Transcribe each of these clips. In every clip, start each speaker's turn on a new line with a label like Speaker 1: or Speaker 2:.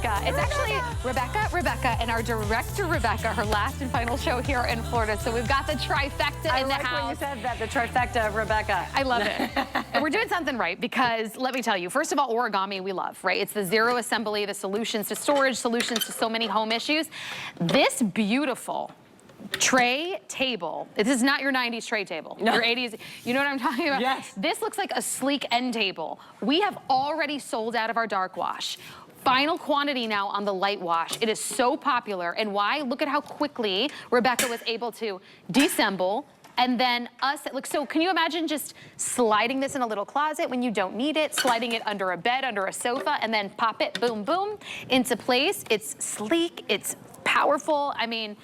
Speaker 1: Rebecca. It's actually Rebecca, and our director, Rebecca, her last and final show here in Florida. So we've got the trifecta in the house.
Speaker 2: I like when you said that, the trifecta of Rebecca.
Speaker 1: I love it. And we're doing something right because, let me tell you, first of all, origami we love, right? It's the zero assembly, the solutions to storage, solutions to so many home issues. This beautiful tray table. This is not your 90s tray table. No. Your 80s. You know what I'm talking about?
Speaker 2: Yes.
Speaker 1: This looks like a sleek end table. We have already sold out of our dark wash. Final quantity now on the light wash. It is so popular. And why? Look at how quickly Rebecca was able to deassemble and then so can you imagine just sliding this in a little closet when you don't need it, sliding it under a bed, under a sofa, and then pop it, boom, boom, into place. It's sleek, it's powerful. I mean,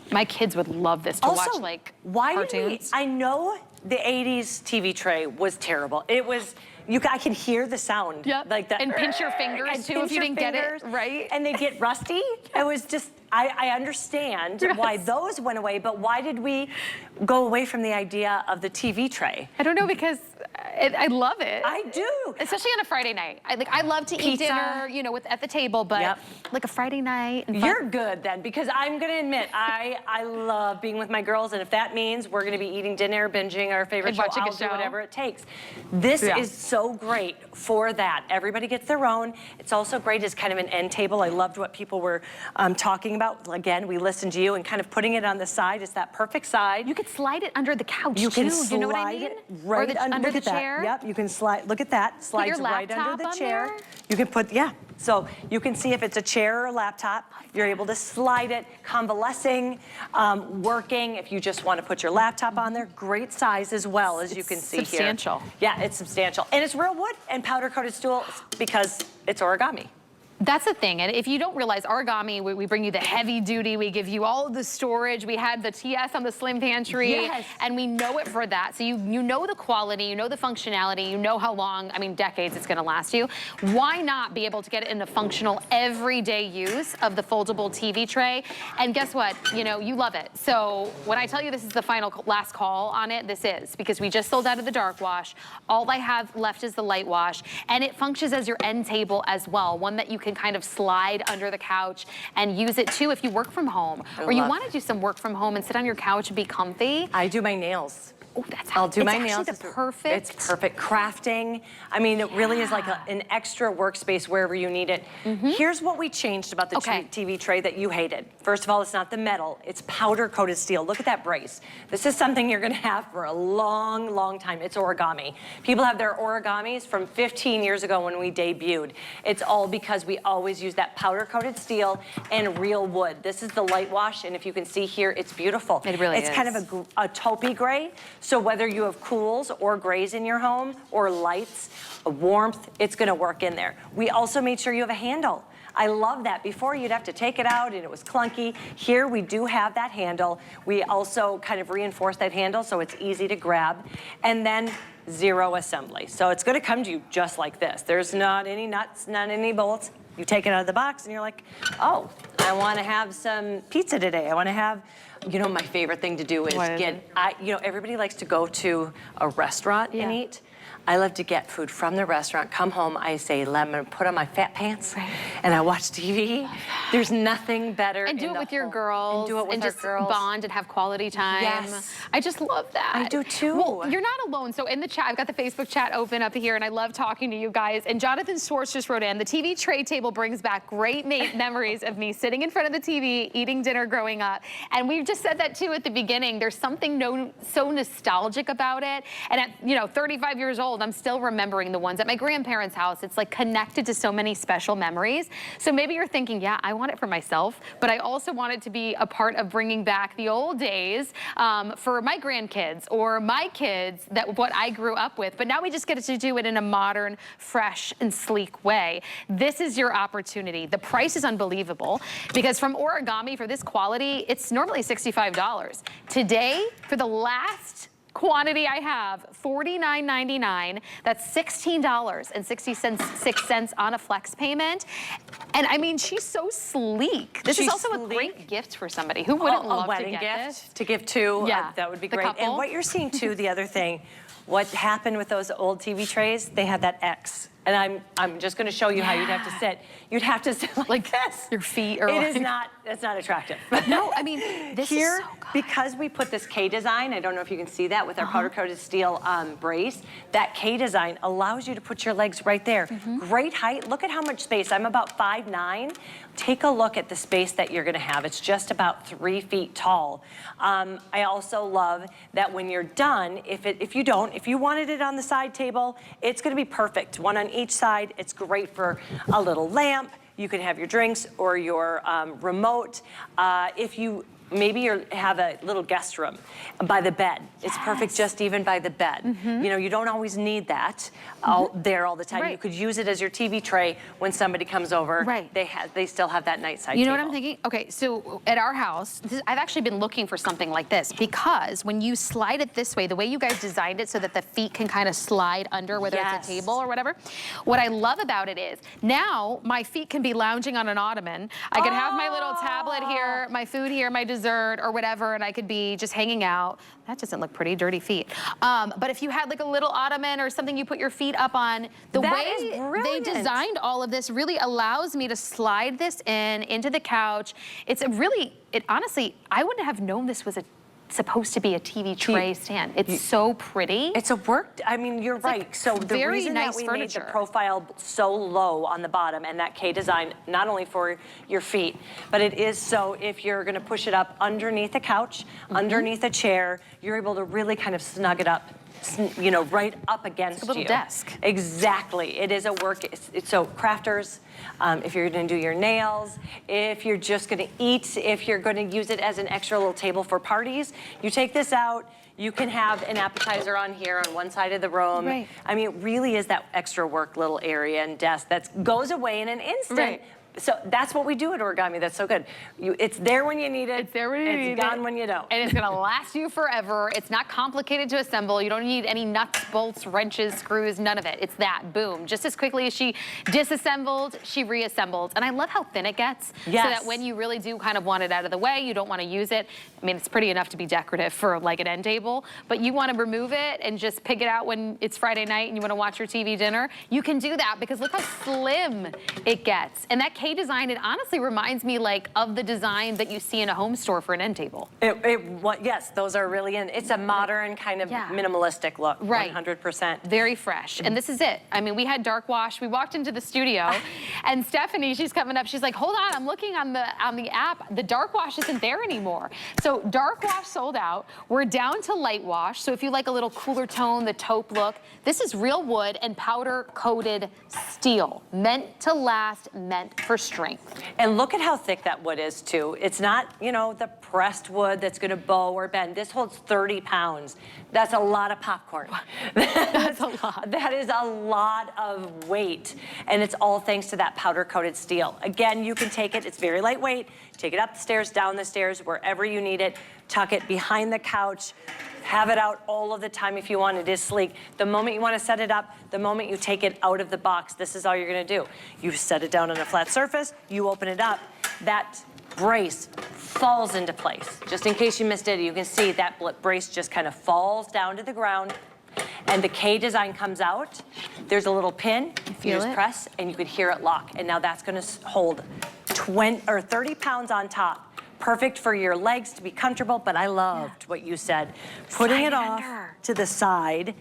Speaker 1: my kids would love this to watch like cartoons.
Speaker 2: I know the 80s TV tray was terrible. It was, I can hear the sound.
Speaker 1: Yep.
Speaker 2: Like that.
Speaker 1: And pinch your fingers too if you didn't get it, right?
Speaker 2: And they get rusty. It was just, I understand why those went away, but why did we go away from the idea of the TV tray?
Speaker 1: I don't know, because I love it.
Speaker 2: I do.
Speaker 1: Especially on a Friday night. I love to eat dinner, you know, at the table, but like a Friday night. And
Speaker 2: you're good then, because I'm gonna admit, I love being with my girls, and if that means we're gonna be eating dinner, binging our favorite show, I'll do whatever it takes. This is so great for that. Everybody gets their own. It's also great as kind of an end table. I loved what people were talking about. Again, we listened to you and kind of putting it on the side. It's that perfect side.
Speaker 1: You could slide it under the couch
Speaker 2: you
Speaker 1: too.
Speaker 2: Can slide
Speaker 1: you know what I mean?
Speaker 2: It right
Speaker 1: under the chair.
Speaker 2: Yep, you can slide. Look at that. Slides right under the chair.
Speaker 1: There.
Speaker 2: You can put, so you can see if it's a chair or a laptop. You're able to slide it, convalescing, working. If you just want to put your laptop on there, great size as well, as you can see here.
Speaker 1: Substantial.
Speaker 2: Yeah, it's substantial. And it's real wood and powder coated stool because it's origami.
Speaker 1: That's the thing, and if you don't realize, origami, we bring you the heavy duty, we give you all of the storage, we had the TS on the slim pantry, and we know it for that. So you know the quality, you know the functionality, you know how long, I mean decades it's gonna last you. Why not be able to get it in the functional everyday use of the foldable TV tray? And guess what, you know, you love it. So when I tell you this is the last call on it, this is, because we just sold out of the dark wash. All I have left is the light wash, and it functions as your end table as well, one that you can kind of slide under the couch and use it too if you work from home or you want to do some work from home and sit on your couch and be comfy.
Speaker 2: I do my nails.
Speaker 1: Oh, that's how
Speaker 2: I'll do my nails.
Speaker 1: It's perfect.
Speaker 2: It's perfect. Crafting. I mean, it really is like an extra workspace wherever you need it. Here's what we changed about the TV tray that you hated. First of all, it's not the metal. It's powder coated steel. Look at that brace. This is something you're going to have for a long, long time. It's origami. People have their origamis from 15 years ago when we debuted. It's all because we always use that powder coated steel and real wood. This is the light wash, and if you can see here, it's beautiful.
Speaker 1: It really is.
Speaker 2: It's kind of a taupey gray. So whether you have cools or grays in your home or lights, warmth, it's gonna work in there. We also made sure you have a handle. I love that. Before you'd have to take it out and it was clunky. Here we do have that handle. We also kind of reinforce that handle so it's easy to grab. And then zero assembly. So it's gonna come to you just like this. There's not any nuts, not any bolts. You take it out of the box and you're like, oh, I wanna have some pizza today. I wanna have, you know, my favorite thing to do is you know, everybody likes to go to a restaurant and eat. I love to get food from the restaurant, come home, I say, I'm gonna put on my fat pants and I watch TV. There's nothing better.
Speaker 1: And do it with your girls. And do it with our girls. Bond and have quality time.
Speaker 2: Yes.
Speaker 1: I just love that.
Speaker 2: I do too.
Speaker 1: Well, you're not alone. So in the chat, I've got the Facebook chat open up here and I love talking to you guys. And Jonathan Swartz just wrote in, the TV tray table brings back great memories of me sitting in front of the TV, eating dinner growing up. And we've just said that too at the beginning. There's something so nostalgic about it. And at, you know, 35 years old, I'm still remembering the ones at my grandparents' house. It's like connected to so many special memories. So maybe you're thinking, yeah, I want it for myself, but I also want it to be a part of bringing back the old days for my grandkids or my kids, what I grew up with. But now we just get to do it in a modern, fresh, and sleek way. This is your opportunity. The price is unbelievable because from Origami, for this quality, it's normally $65. Today, for the last quantity I have, $49.99. That's $16.66 on a flex payment. And I mean, she's so sleek. This is also a great gift for somebody. Who wouldn't love to get this?
Speaker 2: To give to, that would be great. And what you're seeing too, the other thing, what happened with those old TV trays, they had that X And I'm just gonna show you how you'd have to sit. You'd have to sit like this.
Speaker 1: Your feet are
Speaker 2: It's not attractive.
Speaker 1: No, I mean, this
Speaker 2: Here,
Speaker 1: is so good.
Speaker 2: because we put this K design, I don't know if you can see that with our powder coated steel brace, that K design allows you to put your legs right there. Great height, look at how much space. I'm about 5'9". Take a look at the space that you're gonna have. It's just about 3 feet tall. I also love that when you're done, if you wanted it on the side table, it's gonna be perfect. One on each side, it's great for a little lamp. You can have your drinks or your remote. If you have a little guest room by the bed. It's perfect just even by the bed. You know, you don't always need that there all the time.
Speaker 1: Right.
Speaker 2: You could use it as your TV tray when somebody comes over.
Speaker 1: Right.
Speaker 2: They still have that night side
Speaker 1: You know
Speaker 2: table.
Speaker 1: what I'm thinking? Okay, so at our house, I've actually been looking for something like this because when you slide it this way, the way you guys designed it so that the feet can kind of slide under, whether it's a table or whatever, what I love about it is now my feet can be lounging on an ottoman. I can have my little tablet here, my food here, my dessert or whatever, and I could be just hanging out. That doesn't look pretty, dirty feet. But if you had like a little ottoman or something you put your feet up on, the way they designed all of this really allows me to slide this into the couch. Honestly, I wouldn't have known this was supposed to be a TV tray stand. It's so pretty.
Speaker 2: It's a work, I mean, you're right.
Speaker 1: like
Speaker 2: So the
Speaker 1: very
Speaker 2: reason
Speaker 1: nice
Speaker 2: that we
Speaker 1: furniture.
Speaker 2: made the profile so low on the bottom and that K design, not only for your feet, but it is so if you're gonna push it up underneath a couch, underneath a chair, you're able to really kind of snug it up, you know, right up against
Speaker 1: a little desk.
Speaker 2: Exactly. It is a work, so crafters, if you're gonna do your nails, if you're just gonna eat, if you're gonna use it as an extra little table for parties, you take this out, you can have an appetizer on here on one side of the room.
Speaker 1: Right.
Speaker 2: I mean, it really is that extra work little area and desk that goes away in an instant.
Speaker 1: Right.
Speaker 2: So that's what we do at Origami. That's so good. It's there when you need it.
Speaker 1: It's there when you need it.
Speaker 2: It's gone when you don't.
Speaker 1: And it's gonna last you forever. It's not complicated to assemble. You don't need any nuts, bolts, wrenches, screws, none of it. It's that, boom. Just as quickly as she disassembled, she reassembled. And I love how thin it gets.
Speaker 2: Yes.
Speaker 1: So that when you really do kind of want it out of the way, you don't want to use it. I mean, it's pretty enough to be decorative for like an end table, but you want to remove it and just pick it out when it's Friday night and you want to watch your TV dinner. You can do that because look how slim it gets. And that K design, it honestly reminds me like of the design that you see in a home store for an end table.
Speaker 2: Yes, those are really it's a modern kind of minimalistic look.
Speaker 1: Right.
Speaker 2: 100%.
Speaker 1: Very fresh. And this is it. I mean, we had dark wash. We walked into the studio and Stephanie, she's coming up. She's like, hold on, I'm looking on the app. The dark wash isn't there anymore. So dark wash sold out. We're down to light wash. So if you like a little cooler tone, the taupe look, this is real wood and powder coated steel. Meant to last, meant for strength.
Speaker 2: And look at how thick that wood is too. It's not, you know, the pressed wood that's gonna bow or bend. This holds 30 pounds. That's a lot of popcorn.
Speaker 1: That's a lot.
Speaker 2: That is a lot of weight. And it's all thanks to that powder coated steel. Again, you can take it, it's very lightweight. Take it up the stairs, down the stairs, wherever you need it. Tuck it behind the couch. Have it out all of the time if you want. It is sleek. The moment you want to set it up, the moment you take it out of the box, this is all you're going to do. You set it down on a flat surface, you open it up, that brace falls into place. Just in case you missed it, you can see that brace just kind of falls down to the ground and the K design comes out. There's a little pin, you just press and you can hear it lock. And now that's going to hold 30 pounds on top. Perfect for your legs to be comfortable, but I loved what you said. Putting it off to the side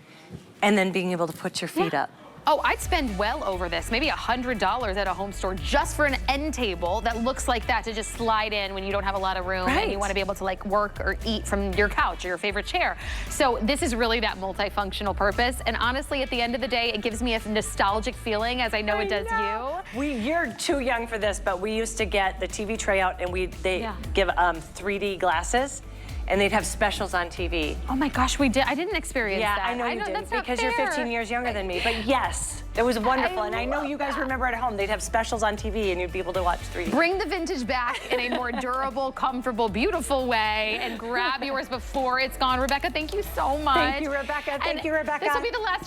Speaker 2: and then being able to put your feet up.
Speaker 1: Oh, I'd spend well over this, maybe $100 at a home store just for an end table that looks like that to just slide in when you don't have a lot of room and you want to be able to like work or eat from your couch or your favorite chair. So this is really that multifunctional purpose. And honestly, at the end of the day, it gives me a nostalgic feeling, as I know it does you.
Speaker 2: You're too young for this, but we used to get the TV tray out and they give 3D glasses. And they'd have specials on TV.
Speaker 1: Oh my gosh, we did. I didn't experience that.
Speaker 2: Yeah, I know you didn't because you're 15 years younger than me. But yes, it was wonderful. And I know you guys remember at home, they'd have specials on TV and you'd be able to watch 3D.
Speaker 1: Bring the vintage back in a more durable, comfortable, beautiful way and grab yours before it's gone. Rebecca, thank you so much.
Speaker 2: Thank you, Rebecca. Thank you, Rebecca.
Speaker 1: This will be the last time